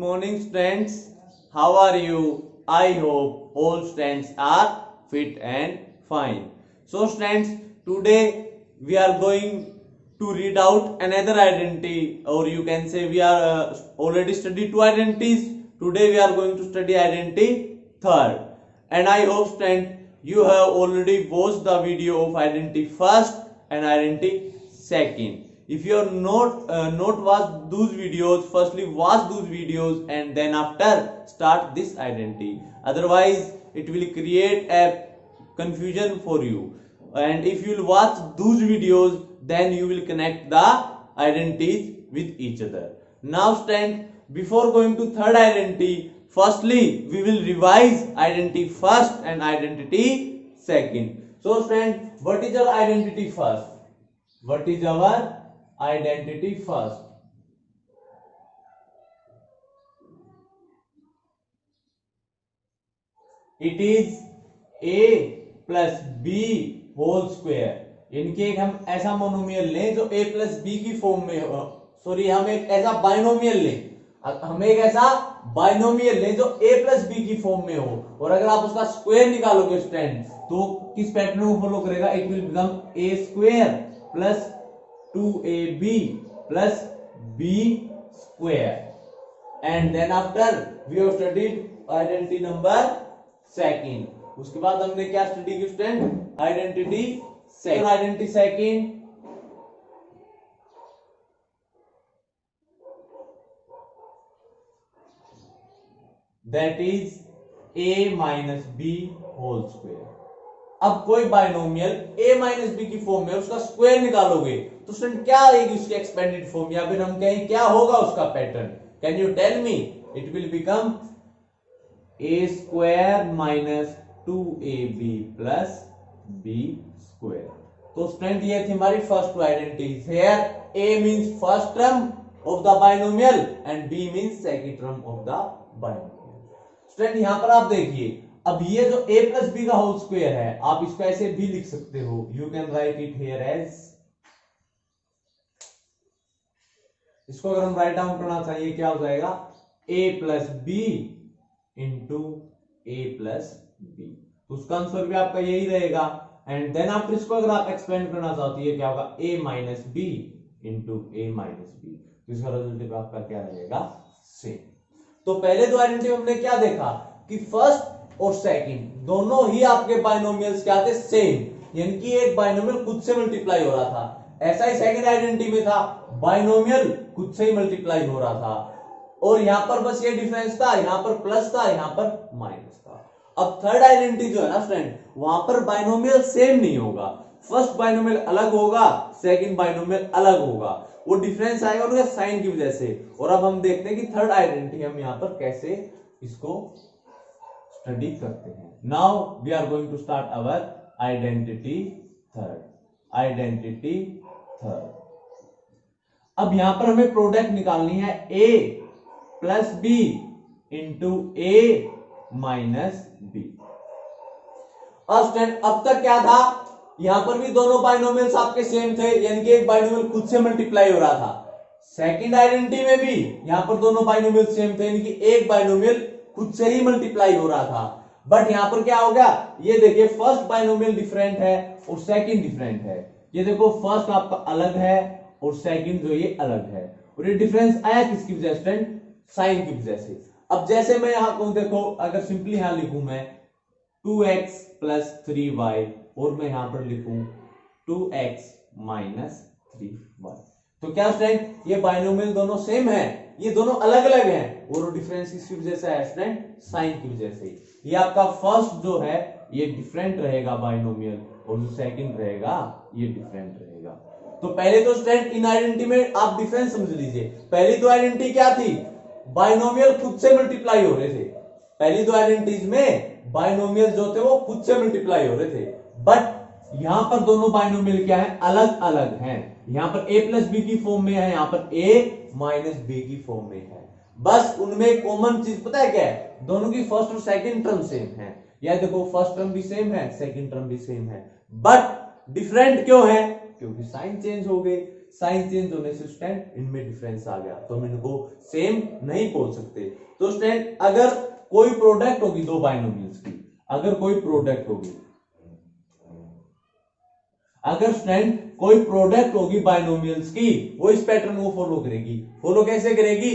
morning, students. How are you? I hope all students are fit and fine. So, students, today we are going to read out another identity, or you can say we are already studied two identities. Today we are going to study identity third, and I hope, students, you have already watched the video of identity first and identity second. If you are not watched those videos, firstly watch those videos and then after start this identity. Otherwise, it will create a confusion for you. And if you will watch those videos, then you will connect the identities with each other. Now, students, before going to third identity, firstly we will revise identity first and identity second. So, students, what is our identity first? What is our identity first? It is a plus b whole square. इनके एक हम ऐसा monomial लें जो a plus b की form में हो, sorry हम एक ऐसा बाइनोमियल लें, हम एक ऐसा बाइनोमियल लें जो a प्लस बी की फॉर्म में हो, और अगर आप उसका स्क्वायर निकालोगे स्टूडेंट तो किस पैटर्न को फॉलो करेगा? It will become a square plus 2ab plus b square. And then after we have studied identity number second. उसके बाद हमने क्या स्टडी की student? Identity second. Identity second that is a minus b whole square. अब कोई binomial a minus b की form में उसका स्क्वायर निकालोगे तो स्टूडेंट क्या आएगी उसकी एक्सपेंडेड फॉर्म, या फिर हम कहें क्या होगा उसका pattern? Can you tell me? It will become a square minus 2ab plus b square. तो स्टूडेंट ये थी हमारी first two identities. Here a means first term of the binomial and b means second term of the binomial. Student यहां पर आप देखिए, अब ये जो a प्लस बी का होल स्क्वायर है, आप इसको ऐसे भी लिख सकते हो। You can write it here as, इसको अगर हम राइट डाउन करना चाहिए क्या हो जाएगा? a plus B into a plus b. तो उसका आंसर भी आपका यही रहेगा। एंड देन आफ्टर इसको अगर आप एक्सपेंड करना चाहते हैं क्या होगा? a minus b into A minus B. तो इसका रिजल्ट आपका क्या रहेगा? सेम। तो पहले दो आइडेंटिटी हमने क्या देखा कि फर्स्ट और सेकंड दोनों ही आपके बाइनोमियल्स क्या थे? सेम, यानी कि एक बाइनोमियल खुद से मल्टीप्लाई हो रहा था। ऐसा ही सेकंड आइडेंटिटी में था, बाइनोमियल खुद से ही मल्टीप्लाई हो रहा था, और यहां पर बस ये डिफरेंस था, यहां पर प्लस था, यहां पर माइनस था। अब थर्ड आइडेंटिटी जो है ना स्टूडेंट, वहां पर बाइनोमियल सेम नहीं होगा। फर्स्ट बाइनोमियल अलग होगा, सेकंड बाइनोमियल अलग होगा, वो डिफरेंस आएगा उनके साइन की वजह से। और अब हम देखते हैं कि थर्ड आइडेंटिटी हम यहां पर कैसे इसको स्टडी करते हैं। Now we are going to start our identity third. Identity third, अब यहां पर हमें प्रोडक्ट निकालनी है a plus B into A minus b. अब तक क्या था? यहां पर भी दोनों बाइनोमियल्स आपके सेम थे, यानी कि एक बाइनोमियल खुद से मल्टीप्लाई हो रहा था। सेकंड आइडेंटिटी में भी यहां पर दोनों बाइनोमियल सेम थे, यानी कि एक बाइनोमियल खुद से ही मल्टीप्लाई हो रहा था। बट यहां पर क्या हो गया? ये देखिए, फर्स्ट बाइनोमियल डिफरेंट है और सेकंड डिफरेंट है। ये देखो, फर्स्ट आपका अलग है और सेकंड जो ये अलग है, और ये डिफरेंस आया किसकी वजह से? साइन की वजह से। अब जैसे मैं यहां कहूं, देखो अगर सिंपली यहां लिखूं मैं 2x प्लस 3y, और मैं यहां पर लिखूं 2x माइनस 3y, तो क्या स्टूडेंट ये बाइनोमियल दोनों सेम है? ये दोनों अलग अलग हैं, और डिफरेंस किसकी वजह से है स्टूडेंट? साइन की वजह से। ये आपका फर्स्ट जो है ये डिफरेंट रहेगा बाइनोमियल, और जो सेकंड रहेगा ये डिफरेंट रहेगा। तो पहले तो स्टूडेंट इन आइडेंटिटी में आप डिफरेंस समझ लीजिए। पहली दो आइडेंटिटी क्या थी? बाइनोमियल खुद से मल्टीप्लाई हो रहे थे। पहली दो आइडेंटिटीज में बाइनोमियल जो थे वो खुद से मल्टीप्लाई हो रहे थे, बट यहां पर दोनों बाइनोमियल क्या है? अलग अलग हैं। यहां पर a प्लस बी की फॉर्म में है, यहां पर a माइनस बी की फॉर्म में है। बस उनमें कॉमन चीज पता है क्या है? दोनों की फर्स्ट और सेकंड टर्म सेम है। या देखो, फर्स्ट टर्म भी सेम है, सेकंड टर्म भी सेम है, बट डिफरेंट क्यों है? क्योंकि साइन चेंज हो गए। साइन चेंज होने से स्टूडेंट इनमें डिफरेंस आ गया, तो हम इनको सेम नहीं बोल सकते। तो स्टूडेंट अगर कोई प्रोडक्ट होगी दो बाइनोमियल्स की, अगर कोई प्रोडक्ट होगी, अगर स्टूडेंट कोई प्रोडक्ट होगी बाइनोमियल्स की, वो इस पैटर्न को फॉलो करेगी। फॉलो कैसे करेगी?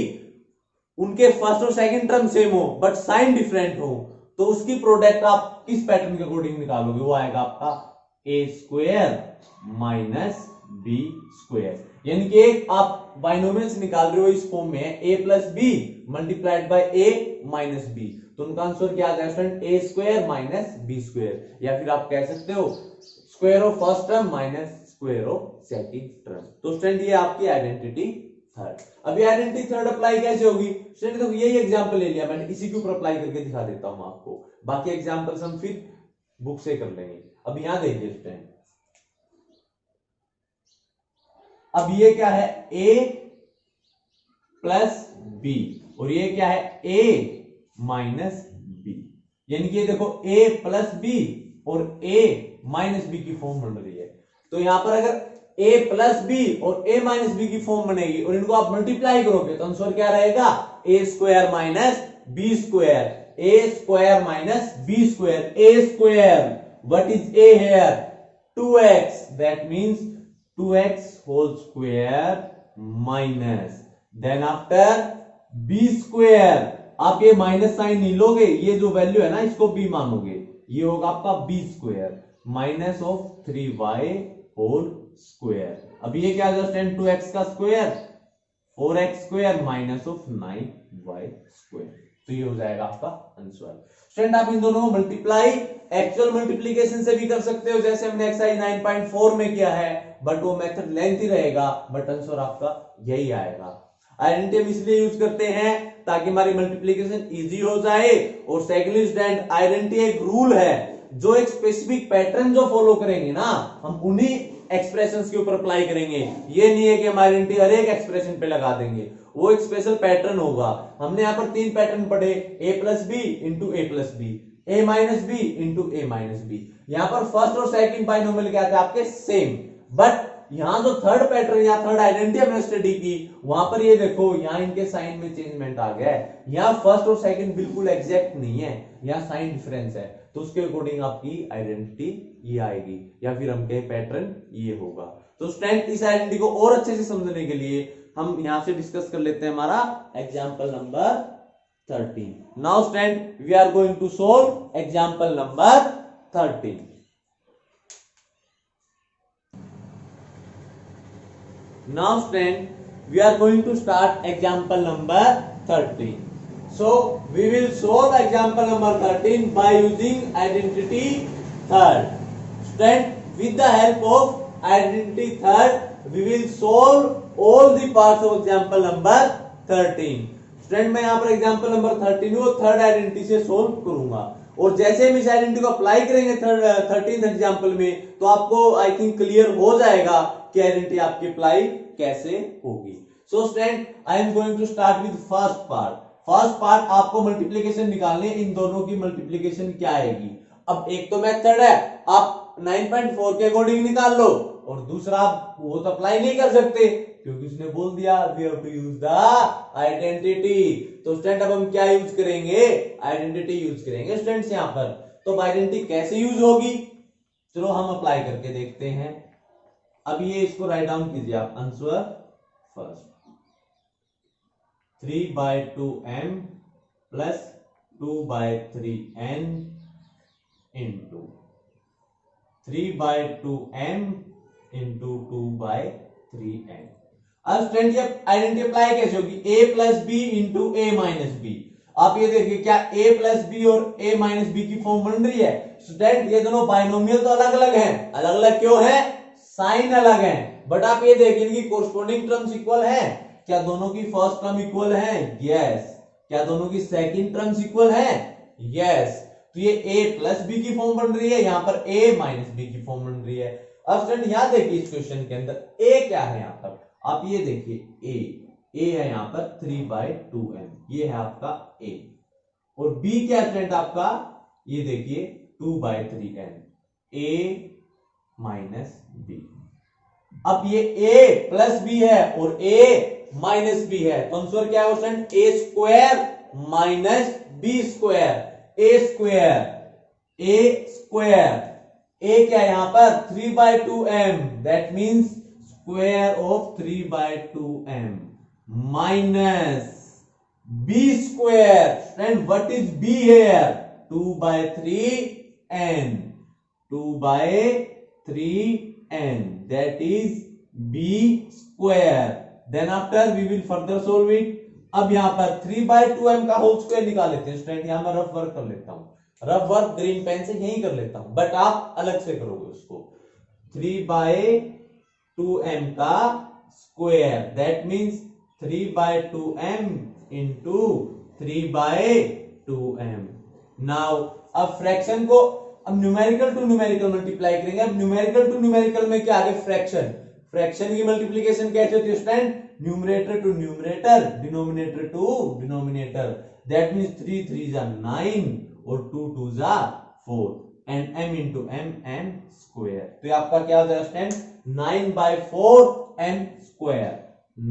उनके फर्स्ट और सेकंड टर्म सेम हो बट साइन डिफरेंट हो, तो उसकी प्रोडक्ट आप किस पैटर्न के अकॉर्डिंग निकालोगे? वो आएगा आपका ए स्क्वायर माइनस बी स्क्वायर। यानी कि एक आप बाइनोमियल्स निकाल रहे हो इस फॉर्म में, A plus B multiplied by A minus B, तो उनका आंसर क्या आ जाएगा student? A square minus B square. या फिर आप कह सकते हो square of first term minus square of second term. तो स्टूडेंट ये आपकी आइडेंटिटी थर्ड। अभी आइडेंटिटी थर्ड अप्लाई कैसे होगी स्टूडेंट? देखो यही एग्जांपल ले लिया मैंने, इसी के ऊपर अप्लाई करके दिखा देता हूं आपको, बाकी एग्जांपल्स हम फिर बुक से कर लेंगे। अब यहां देखिए स्टूडेंट, अब ये क्या है? a प्लस बी, और ये क्या है? a minus b. यानी कि देखो a प्लस बी और a माइनस बी की फॉर्म बन रही है। तो यहां पर अगर a प्लस बी और a माइनस बी की फॉर्म बनेगी और इनको आप मल्टीप्लाई करोगे तो आंसर क्या रहेगा? a square minus B square, a square minus B square. a square, what is a here? 2x, that means 2x whole square minus, then after b square, आप ये माइनस साइन नहीं लोगे, ये जो वैल्यू है ना इसको b मानोगे, ये होगा आपका b square minus of 3y whole square. अब ये क्या है? 2x का square 4x square minus of 9y square. तो ये हो जाएगा आपका आंसर। स्टूडेंट आप इन दोनों को मल्टीप्लाई एक्चुअल मल्टीप्लिकेशन से भी कर सकते हो, जैसे हमने एक्सरसाइज 9.4 में किया है, बट वो मेथड लेंथी रहेगा, बट आंसर आपका यही आएगा। आइडेंटिटी हम इसलिए यूज करते हैं ताकि हमारी मल्टीप्लिकेशन इजी हो जाए, और सेकेंडली स्टूडेंट आइडेंटिटी एक रूल है जो एक स्पेसिफिक पैटर्न जो फॉलो करेंगे ना, हम उन्हीं एक्सप्रेशंस के ऊपर अप्लाई करेंगे। ये नहीं है कि हम आइडेंटिटी हर एक एक्सप्रेशन पे लगा देंगे, वो एक स्पेशल पैटर्न होगा। हमने यहाँ पर 3 पैटर्न पढ़े, a plus B into a plus b, a minus b into A minus b. यहाँ पर फर्स्ट और सेकंड बाइनोमियल क्या थे आपके? सेम, बट यहां जो थर्ड पैटर्न या थर्ड आइडेंटिटी हमने स्टडी की, वहां पर ये देखो यहाँ इनके साइन में चेंजमेंट आ गया है। यहाँ फर्स्ट और सेकंड बिल्कुल एग्जैक्ट नहीं है, यहाँ साइन डिफरेंस है, तो उसके अकॉर्डिंग आपकी आइडेंटिटी ये आएगी, या फिर हम कहें पैटर्न ये होगा। तो स्टूडेंट इस आइडेंटिटी को और अच्छे से समझने के लिए हम यहां से डिस्कस कर लेते हैं हमारा example number 13। Now student we are going to solve example number 13। Now student, we are going to start example number 13. So we will solve example number 13 by using identity third. Student, with the help of identity third, we will solve all the parts of example number 13. Student, मैं यहाँ पर example number 13 को third identity से solve करूंगा, और जैसे हम इस आइडेंटिटी को अप्लाई करेंगे 13th एग्जाम्पल में, तो आपको आई थिंक क्लियर हो जाएगा कि आइडेंटिटी आपकी अप्लाई कैसे होगी। So student I am going to start with first part. First part आपको मल्टीप्लिकेशन निकालनी है, इन दोनों की मल्टीप्लिकेशन क्या आएगी। अब एक तो मेथड है, आप 9.4 के अकॉर्डिंग निकाल लो, और दूसरा आप वो तो अप्लाई नहीं कर सकते क्योंकि उसने बोल दिया we have to use the identity. तो स्टूडेंट अब हम क्या यूज करेंगे? आइडेंटिटी यूज करेंगे स्टूडेंट्स यहाँ पर। तो आइडेंटिटी कैसे यूज होगी, चलो हम अप्लाई करके देखते हैं। अब ये इसको राइट डाउन कीजिए आप, answer first 3/2m plus 2/3n into 3/2m into 2/3n। अब स्टूडेंट ये आइडेंटिटी अप्लाई कैसे होगी? a plus B into A minus b. आप ये देखिए क्या a प्लस बी और a माइनस बी की फॉर्म बन रही है। स्टूडेंट ये दोनों बाइनोमियल तो अलग अलग हैं, अलग अलग क्यों है? साइन अलग है, बट आप ये देखिए इनकी कोरस्पोंडिंग टर्म्स इक्वल है। क्या दोनों की फर्स्ट टर्म इक्वल है? यस। क्या दोनों की सेकंड टर्म्स इक्वल है? यस। तो ये a प्लस बी की फॉर्म बन रही है, यहां पर a माइनस बी की फॉर्म बन रही है। अब स्टूडेंट यहां देखिए इस क्वेश्चन के अंदर a क्या है, यहां पर आप ये देखिए a है यहां पर 3/2m, ये है आपका a, और b क्या स्टूडेंट आपका, ये देखिए 2/3n, a माइनस बी। अब ये a प्लस बी है और a माइनस बी है, तो आंसर क्या है student, a square minus B square, a square, a square, a क्या है यहां पर 3/2m, that means square of 3/2m minus b square, and what is b here, 2/3n, 2/3n, that is b square. Then after we will further solve it. अब यहां पर 3/2m का whole square निकाल लेते हैं स्टूडेंट, यहां मैं rough work कर लेता हूं, रफ वर्क ग्रीन पेन से यही कर लेता हूं, बट आप अलग से करोगे उसको। 3/2m का square, that means 3/2m into 3/2m। Now अब फ्रैक्शन को अब न्यूमेरिकल टू न्यूमेरिकल मल्टीप्लाई करेंगे। अब न्यूमेरिकल टू न्यूमेरिकल में क्या आगे फ्रैक्शन, फ्रैक्शन की मल्टीप्लिकेशन कैसे होती है student, numerator to numerator, denominator to denominator, that means 3 3 जा 9 और 2 2 जा 4 and m into m m square, तो आपका क्या हो जाएगा student 9/4 m square,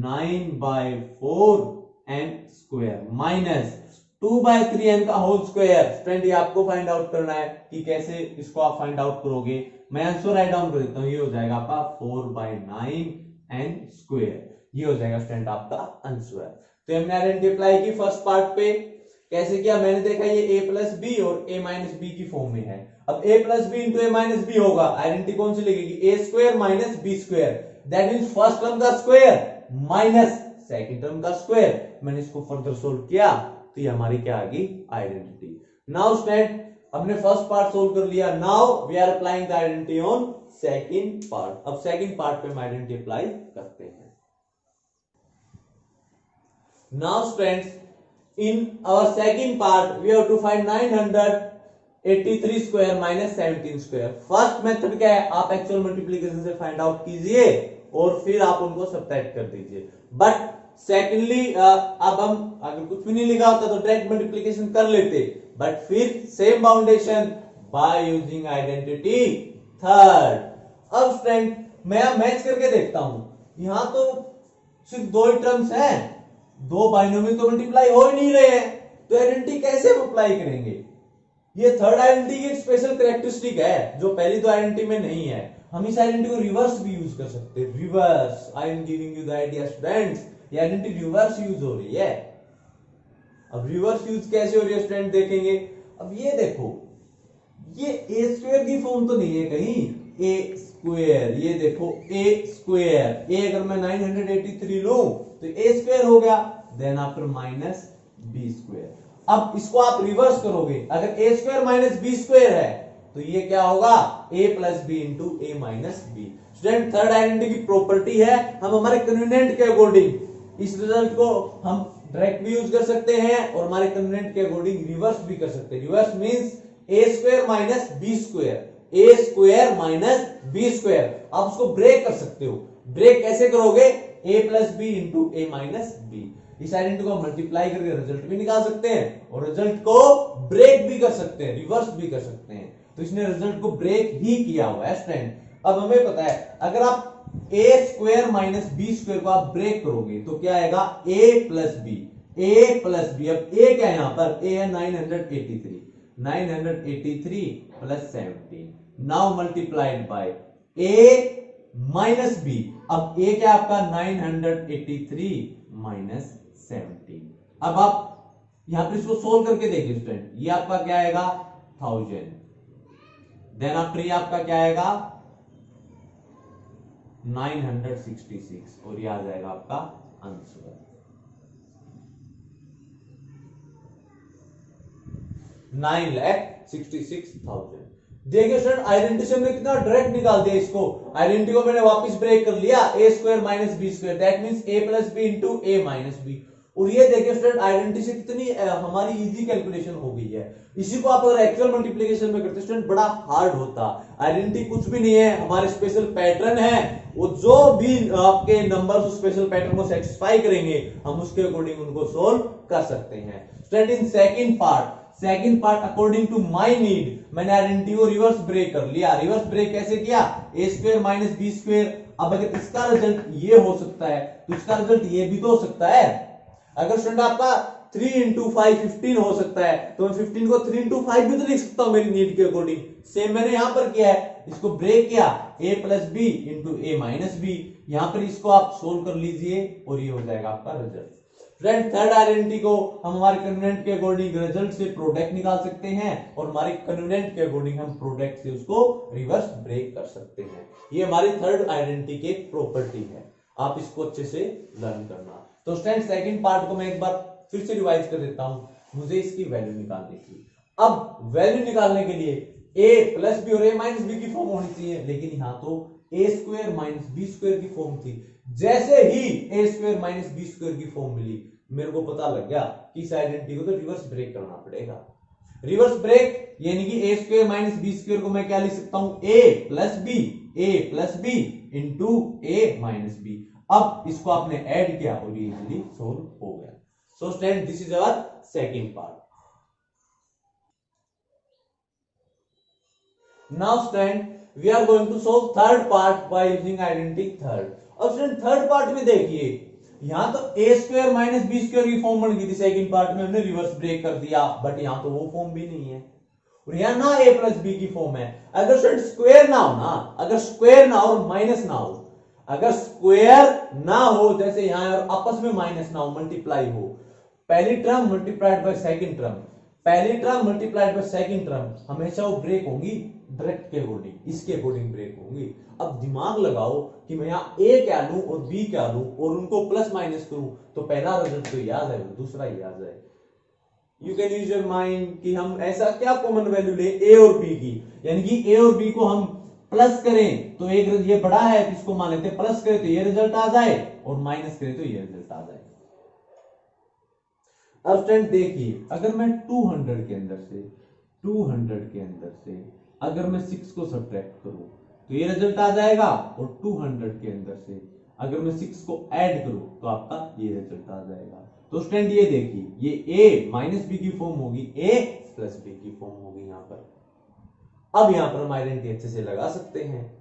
9/4 m square minus 2/3n का होल स्क्वायर। स्टूडेंट ये आपको फाइंड आउट करना है कि कैसे इसको आप फाइंड आउट करोगे, मैं आंसर राइट डाउन कर देता हूं, ये हो जाएगा आपका 4/9n स्क्वायर, ये हो जाएगा स्टूडेंट आपका आंसर। तो हमने आइडेंटिटी अप्लाई की फर्स्ट पार्ट पे, कैसे किया मैंने देखा, ये a प्लस बी और a माइनस बी की फॉर्म में है। अब a plus B into a minus b होगा, आइडेंटिटी कौन सी लगेगी, a square minus B square, that means first term का स्क्वायर माइनस सेकंड टर्म का स्क्वायर। मैंने इसको फर्दर सोल्व किया तो ये हमारी क्या आ गई आइडेंटिटी। नाउ स्टूडेंट हमने फर्स्ट पार्ट सोल्व कर लिया, now we are applying the identity on second part. अब सेकंड पार्ट पे हम आइडेंटिटी अप्लाई करते हैं। Now students in our second part we have to find 983 square minus 17 square. First method क्या है, आप एक्चुअल मल्टीप्लिकेशन से फाइंड आउट कीजिए और फिर आप उनको सब्ट्रैक्ट कर दीजिए, बट सेकेंडली अब हम अगर कुछ भी नहीं लिखा होता तो डायरेक्ट मल्टीप्लिकेशन कर लेते, बट फिर सेम बाउंडेशन बाय यूजिंग आइडेंटिटी थर्ड। अब स्टूडेंट मैं मैच करके देखता हूं, यहां तो सिर्फ दो ही टर्म्स हैं, दो बाइनोमियल तो मल्टीप्लाई हो ही नहीं रहे हैं, तो आइडेंटिटी कैसे हम अप्लाई करेंगे। ये थर्ड आइडेंटिटी की एक स्पेशल कैरेक्टरिस्टिक है जो पहली दो आइडेंटिटी में नहीं है। हम इस आइडेंटिटी को रिवर्स भी यूज कर सकते हैं, reverse, I am giving you the idea students, ये आइडेंटिटी रिवर्स यूज हो रही है। अब रिवर्स यूज कैसे हो रही है स्टूडेंट देखेंगे। अब ये देखो, ये ए स्क्वायर की फॉर्म तो नहीं है कहीं, ए स्क्वायर, ये देखो ए स्क्वायर, ए अगर मैं 983 लूं तो ए स्क्वायर हो गया, then after minus B square. अब इसको आप रिवर्स करोगे, अगर a square minus B square है तो ये क्या होगा, a plus B into A minus b. Student third identity की प्रॉपर्टी है, हम हमारे कन्वीनियंट के अकॉर्डिंग इस रिजल्ट को हम डायरेक्ट भी यूज कर सकते हैं और हमारे कन्वीनियंट के अकॉर्डिंग रिवर्स भी कर सकते हैं। Reverse means a square minus B square, a square minus B square, आप उसको ब्रेक कर सकते हो। ब्रेक कैसे करोगे, a plus B into A minus b. इस आइडेंटिटी को मल्टीप्लाई करके रिजल्ट भी निकाल सकते हैं और रिजल्ट को ब्रेक भी कर सकते हैं, रिवर्स भी कर सकते हैं। तो इसने रिजल्ट को ब्रेक ही किया हुआ है स्टूडेंट। अब हमें पता है अगर आप ए स्क्वायर माइनस बी स्क्वायर को आप ब्रेक करोगे तो क्या आएगा, ए plus b, a plus B. अब ए क्या है यहां पर, ए है 983, 983 plus 17, now multiplied by A minus b. अब ए क्या आपका 983 माइनस 17। अब आप यहां पर इसको सोल्व करके देखिए स्टूडेंट, ये आपका क्या आएगा 1000, देन आफ्टर ये आपका क्या आएगा 966 और ये आ जाएगा आपका आंसर 9,66,000। देखिए स्टूडेंट आइडेंटिटी से हमने कितना डायरेक्ट निकाल दिया इसको, आइडेंटिटी को मैंने वापस ब्रेक कर लिया, A square minus B square, that means A plus B into A minus B. और ये देखिए स्टूडेंट आइडेंटिटी से कितनी हमारी इजी कैलकुलेशन हो गई है। इसी को आप अगर एक्चुअल मल्टीप्लिकेशन में करते स्टूडेंट बड़ा हार्ड होता। आइडेंटिटी कुछ भी नहीं है, हमारे स्पेशल पैटर्न है, वो जो भी आपके नंबर्स उस स्पेशल पैटर्न को सेटिस्फाई करेंगे हम उसके अकॉर्डिंग उनको सोल्व कर सकते हैं। Student in second part according to my need मैंने आइडेंटिटी को रिवर्स ब्रेक कर लिया। रिवर्स ब्रेक कैसे किया, a square minus B square, अब अगर इसका रिजल्ट ये हो सकता है तो इसका रिजल्ट ये भी तो हो सकता है। अगर स्टूडेंट आपका 3 इंटू 5 15 हो सकता है तो मैं 15 को 3 इंटू 5 भी तो लिख सकता हूं मेरी नीड के अकॉर्डिंग। सेम मैंने यहां पर किया है, इसको ब्रेक किया a plus B into A minus b. यहां पर इसको आप सोल्व कर लीजिए और ये हो जाएगा आपका रिजल्ट। फ्रेंड थर्ड आइडेंटिटी को हम हमारे कन्वीनिएंट के अकॉर्डिंग रिजल्ट से प्रोडक्ट निकाल सकते हैं और हमारे कन्वीनिएंट के अकॉर्डिंग हम प्रोडक्ट से उसको रिवर्स ब्रेक कर सकते हैं। ये हमारी थर्ड आइडेंटिटी की एक प्रॉपर्टी है, आप इसको अच्छे से लर्न करना। तो स्टूडेंट सेकंड पार्ट को मैं एक बार फिर से रिवाइज कर देता हूं, मुझे इसकी वैल्यू निकालनी थी। अब वैल्यू निकालने के लिए a प्लस बी और a माइनस बी की फॉर्म होनी चाहिए, लेकिन यहां तो a square minus B square की फॉर्म थी। जैसे ही a square minus B square की फॉर्म मिली, मेरे को पता लग गया कि इस आइडेंटिटी को तो रिवर्स ब्रेक करना पड़ेगा। रिवर्स ब्रेक यानी कि a square minus B square को मैं क्या लिख सकता हूं, a plus B into a minus b. अब इसको आपने ऐड किया और ये इजीली सोल्व हो गया। So student this is our second part. Now student we are going to solve third part by using identity third. अब स्टूडेंट थर्ड पार्ट में देखिए, यहां तो a square minus B square की फॉर्म बन गई थी, सेकंड पार्ट में हमने रिवर्स ब्रेक कर दिया, बट यहां तो वो फॉर्म भी नहीं है और यहां ना a प्लस बी की फॉर्म है। अगर स्टूडेंट स्क्वायर ना हो ना, अगर स्क्वायर ना हो और माइनस ना हो, अगर स्क्वायर ना हो जैसे यहां और आपस में माइनस ना हो, मल्टीप्लाई हो, पहली term multiplied by second term, पहली term multiplied by second term, हमेशा वो ब्रेक होंगी डायरेक्ट के अकॉर्डिंग, इसके अकॉर्डिंग ब्रेक होंगी। अब दिमाग लगाओ कि मैं यहाँ a क्या लूं और b क्या लूं और उनको प्लस माइनस करूं, तो पहला रिजल्ट तो याद है, दूसरा ही याद है। You can use your mind कि हम ऐसा क्या कॉमन वैल्यू ले a और b की, यानी कि a और b को हम प्लस करें तो एक ये बड़ा है तो इसको मान लेते हैं प्लस करें तो ये रिजल्ट आ जाए और माइनस करें तो ये रिजल्ट आ जाए। अब स्टूडेंट देखिए, अगर मैं 200 के अंदर से अगर मैं 6 को सब्ट्रैक्ट करूं तो ये रिजल्ट आ जाएगा, और 200 के अंदर से अगर मैं 6 को ऐड करूं तो आपका ये रिजल्ट आ जाएगा। तो स्टूडेंट ये देखिए, ये a माइनस बी की फॉर्म होगी, a प्लस बी की फॉर्म होगी यहां पर। अब यहां पर हम आइडेंटिटी अच्छे से लगा सकते हैं।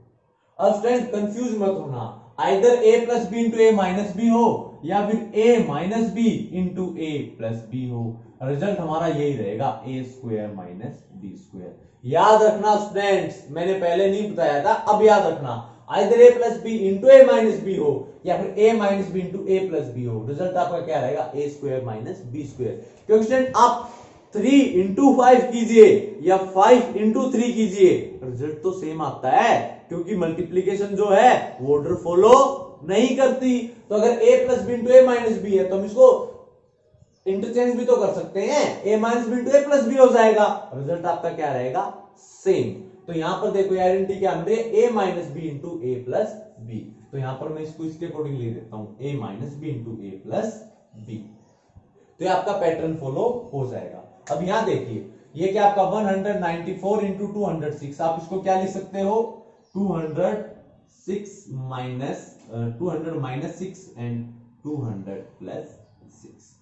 अब स्टूडेंट कंफ्यूज मत होना, either a plus B into A minus b हो या फिर a minus b into a plus b हो, रिजल्ट हमारा यही रहेगा, a square minus B square. याद रखना स्टूडेंट्स, मैंने पहले नहीं बताया था, अब याद रखना, either a plus B into A minus b हो या फिर a minus b into a plus b हो, रिजल्ट आपका क्या रहेगा, a square minus B square. क्योंकि स्टूडेंट आप 3 इंटू 5 कीजिए या 5 इंटू 3 कीजिए, रिजल्ट तो सेम आता है, क्योंकि मल्टीप्लीकेशन जो है वो ऑर्डर फॉलो नहीं करती। तो अगर a plus B into A minus b है तो हम इसको इंटरचेंज भी तो कर सकते हैं, a minus b into a plus b हो जाएगा, रिजल्ट आपका क्या रहेगा, सेम। तो यहां पर देखो आइडेंटिटी क्या मिल रही है, a minus b into a plus b. तो यहां पर मैं इसको इसके अकॉर्डिंग ले देता हूं, a minus b into a plus b. तो ये आपका पैटर्न फॉलो हो जाएगा। अब यहां देखिए, ये क्या आपका 194 इंटू 206, आप इसको क्या लिख सकते हो, 200 माइनस 6 एंड 200 प्लस 6।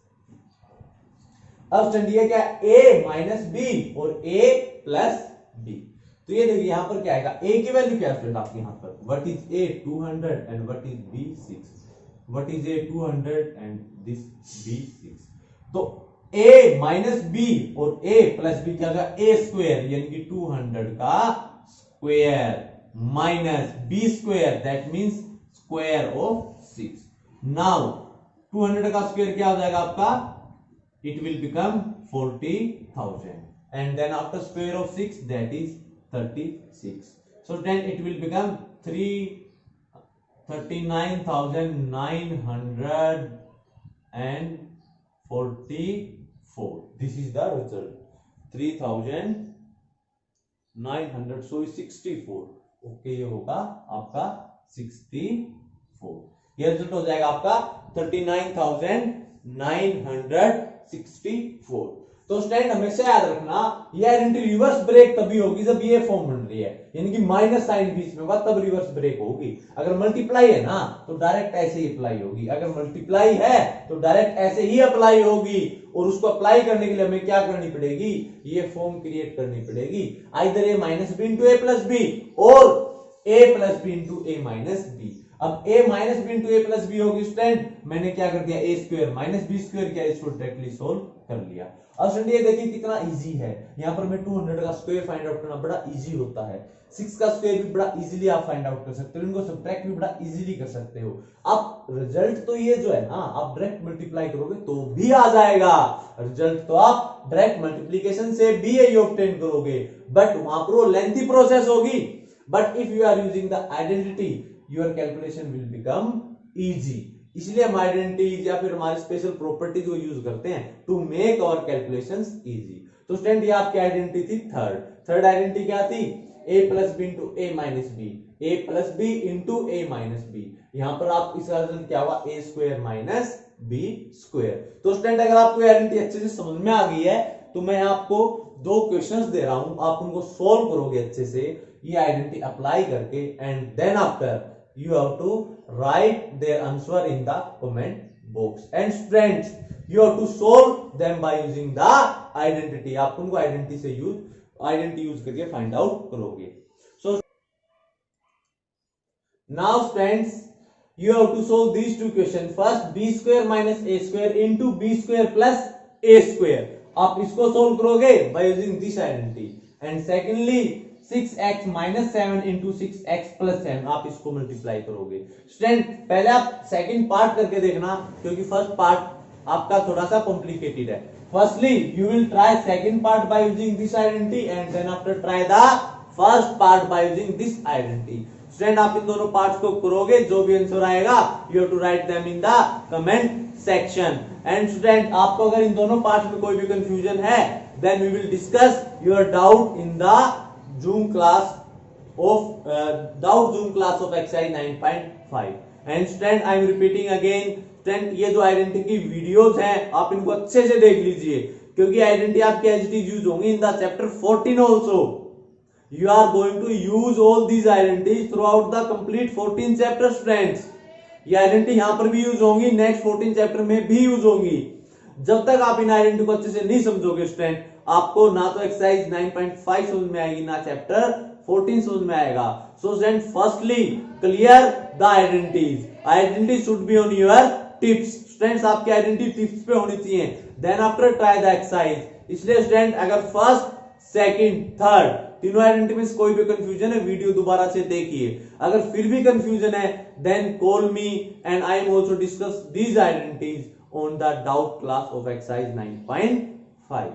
अब स्टूडेंट क्या, a माइनस बी और a प्लस बी। तो ये देखिए यहां पर क्या आएगा, a की वैल्यू क्या है स्टूडेंट आपके यहां पर, what is a 200 and what is b 6, what is a 200 and this b 6। तो a माइनस बी और a प्लस बी क्या होगा, a स्क्वायर यानी कि 200 का square minus b square, that means square of 6। Now 200 का स्क्वायर क्या हो जाएगा आपका, it will become 40,000 and then after square of 6 that is 36. So then it will become 39,944. This is the result, 3,900, so 64. Okay, ये होगा आपका 64, ये result हो जाएगा आपका 39,964। तो स्टूडेंट हमेशा याद रखना, ये आइडेंटिटी रिवर्स ब्रेक तभी होगी जब ये फॉर्म बन रही है, यानी कि माइनस साइन बीच में होगा तब रिवर्स ब्रेक होगी। अगर मल्टीप्लाई है ना तो डायरेक्ट ऐसे ही अप्लाई होगी, अगर मल्टीप्लाई है तो डायरेक्ट ऐसे ही अप्लाई होगी, और उसको अप्लाई करने के लिए हमें क्या करनी पड़ेगी, ये फॉर्म क्रिएट करनी पड़ेगी, either a minus b into a plus b और a plus B into A minus b. अब a minus b into a plus b होगी स्टूडेंट, मैंने क्या कर दिया a square minus B square किया, इसको डायरेक्टली सोल्व कर लिया। अब स्टूडेंट ये देखिए कितना इजी है, यहाँ पर मैं 200 का स्क्वायर फाइंड आउट करना बड़ा इजी होता है, 6 का स्क्वायर भी बड़ा इजीली आप फाइंड आउट कर सकते हो, इनको सब्ट्रैक्ट भी बड़ा इजीली कर सकते हो। अब रिजल्ट तो ये जो है ना आप डायरेक्ट मल्टीप्लाई करोगे तो भी आ जाएगा, रिजल्ट तो आप डायरेक्ट मल्टीप्लीकेशन से भी यही ऑब्टेन करोगे, बट वहां पर वो लेंथी प्रोसेस होगी। But if you are using the identity your calculation will become easy, इसलिए हम आइडेंटिटीज या फिर हमारे स्पेशल प्रॉपर्टीज को यूज करते हैं to make our calculations easy. तो स्टूडेंट ये आपकी आइडेंटिटी थी थर्ड आइडेंटिटी क्या थी, a plus B into A minus b, a plus B into A minus b, यहां पर आप इसका रिजल्ट क्या हुआ a square minus B square. तो स्टूडेंट अगर आपको आइडेंटिटी अच्छे से समझ में आ गई है तो मैं आपको 2 क्वेश्चंस दे रहा हूं, आप उनको सोल्व करोगे अच्छे से ये आइडेंटिटी अप्लाई करके, and then after you have to write their answer in the comment box, and students you have to solve them by using the identity, आप उनको आइडेंटिटी यूज करके फाइंड आउट करोगे। so now students you have to solve these 2 questions, first b square minus a square into b square plus a square, आप इसको solve करोगे by using this identity, and secondly 6x minus 7 into 6x plus 7 आप इसको multiply करोगे। Student पहले आप second part करके देखना क्योंकि फर्स्ट पार्ट आपका थोड़ा सा कॉम्प्लिकेटेड है। Firstly you will try second part by using this identity and then after try the first part by using this identity. Student आप इन दोनों पार्ट्स को करोगे, जो भी आंसर आएगा you have to write them in the comment section. And student आपको अगर इन दोनों पार्ट्स में कोई भी कंफ्यूजन है then we will discuss your doubt in the Zoom class of exercise 9.5, and student I am repeating again, student ये जो identity की वीडियोस हैं आप इनको अच्छे से देख लीजिए क्योंकि आइडेंटिटी आपकी एज इट इज यूज होंगी in the chapter 14 also, you are going to use all these identities throughout the complete 14 chapter. Students ये आइडेंटिटी यहां पर भी यूज होंगी, नेक्स्ट 14 चैप्टर में भी यूज होंगी। जब तक आप इन आइडेंटिटी को अच्छे से नहीं समझोगे स्टूडेंट आपको ना तो एक्सरसाइज 9.5 समझ में आएगी ना चैप्टर 14 समझ में आएगा। So student firstly clear the identity should be on your tips. Students आपकी आइडेंटिटी टिप्स पे होनी चाहिए, then after try the exercise. इसलिए स्टूडेंट अगर फर्स्ट सेकंड थर्ड तीनों आइडेंटिटी में कोई भी कंफ्यूजन है वीडियो दोबारा से देखिए, अगर फिर भी कंफ्यूजन है then call me and I am also discuss these identities on the doubt class of exercise 9.5.